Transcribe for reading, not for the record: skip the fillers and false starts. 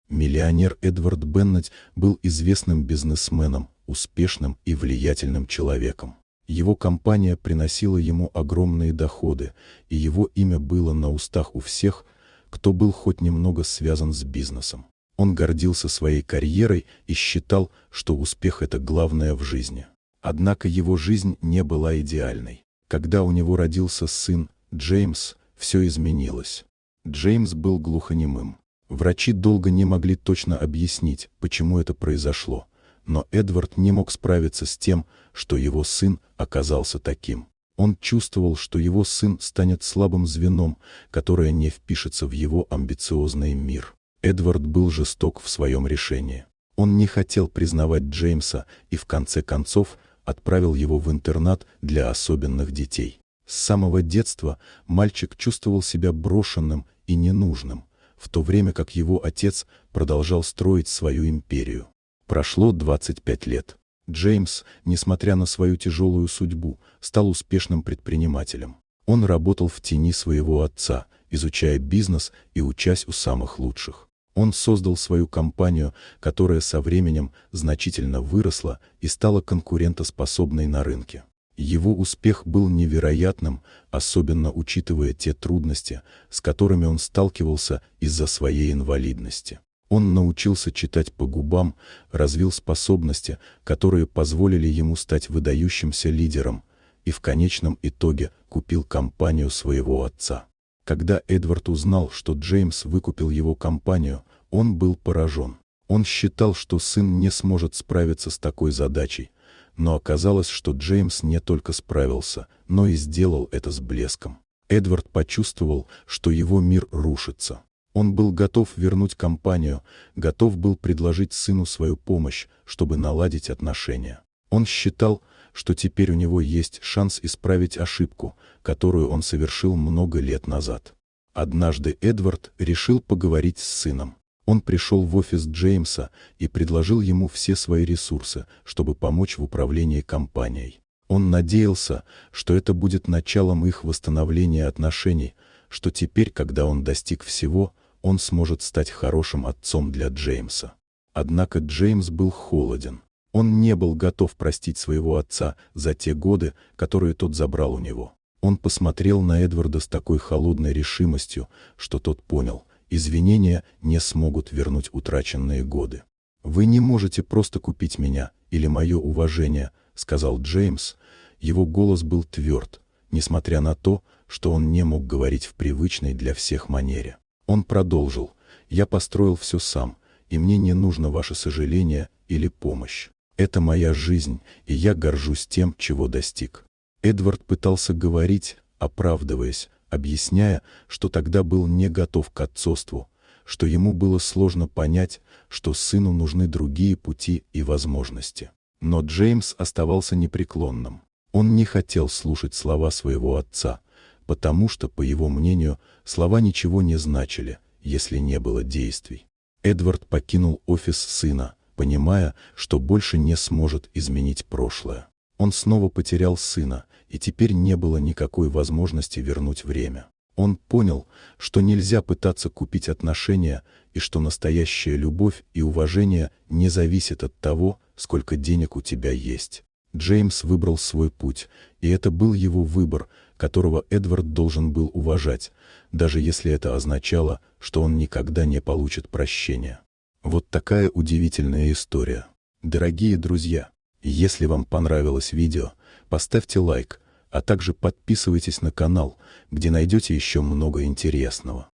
Миллионер Эдвард Беннет был известным бизнесменом, успешным и влиятельным человеком. Его компания приносила ему огромные доходы, и его имя было на устах у всех, кто был хоть немного связан с бизнесом. Он гордился своей карьерой и считал, что успех – это главное в жизни. Однако его жизнь не была идеальной. Когда у него родился сын, Джеймс, все изменилось. Джеймс был глухонемым. Врачи долго не могли точно объяснить, почему это произошло, но Эдвард не мог справиться с тем, что его сын оказался таким. Он чувствовал, что его сын станет слабым звеном, которое не впишется в его амбициозный мир. Эдвард был жесток в своем решении. Он не хотел признавать Джеймса и в конце концов отправил его в интернат для особенных детей. С самого детства мальчик чувствовал себя брошенным и ненужным, в то время как его отец продолжал строить свою империю. Прошло 25 лет. Джеймс, несмотря на свою тяжелую судьбу, стал успешным предпринимателем. Он работал в тени своего отца, изучая бизнес и учась у самых лучших. Он создал свою компанию, которая со временем значительно выросла и стала конкурентоспособной на рынке. Его успех был невероятным, особенно учитывая те трудности, с которыми он сталкивался из-за своей инвалидности. Он научился читать по губам, развил способности, которые позволили ему стать выдающимся лидером, и в конечном итоге купил компанию своего отца. Когда Эдвард узнал, что Джеймс выкупил его компанию, он был поражен. Он считал, что сын не сможет справиться с такой задачей, но оказалось, что Джеймс не только справился, но и сделал это с блеском. Эдвард почувствовал, что его мир рушится. Он был готов вернуть компанию, готов был предложить сыну свою помощь, чтобы наладить отношения. Он считал, что теперь у него есть шанс исправить ошибку, которую он совершил много лет назад. Однажды Эдвард решил поговорить с сыном. Он пришел в офис Джеймса и предложил ему все свои ресурсы, чтобы помочь в управлении компанией. Он надеялся, что это будет началом их восстановления отношений, что теперь, когда он достиг всего, он сможет стать хорошим отцом для Джеймса. Однако Джеймс был холоден. Он не был готов простить своего отца за те годы, которые тот забрал у него. Он посмотрел на Эдварда с такой холодной решимостью, что тот понял: извинения не смогут вернуть утраченные годы. «Вы не можете просто купить меня или мое уважение», — сказал Джеймс. Его голос был тверд, несмотря на то, что он не мог говорить в привычной для всех манере. Он продолжил: «Я построил все сам, и мне не нужно ваше сожаление или помощь. Это моя жизнь, и я горжусь тем, чего достиг». Эдвард пытался говорить, оправдываясь, объясняя, что тогда был не готов к отцовству, что ему было сложно понять, что сыну нужны другие пути и возможности. Но Джеймс оставался непреклонным. Он не хотел слушать слова своего отца, потому что, по его мнению, слова ничего не значили, если не было действий. Эдвард покинул офис сына, понимая, что больше не сможет изменить прошлое. Он снова потерял сына, и теперь не было никакой возможности вернуть время. Он понял, что нельзя пытаться купить отношения, и что настоящая любовь и уважение не зависят от того, сколько денег у тебя есть. Джеймс выбрал свой путь, и это был его выбор, которого Эдвард должен был уважать, даже если это означало, что он никогда не получит прощения. Вот такая удивительная история. Дорогие друзья, если вам понравилось видео, поставьте лайк, а также подписывайтесь на канал, где найдете еще много интересного.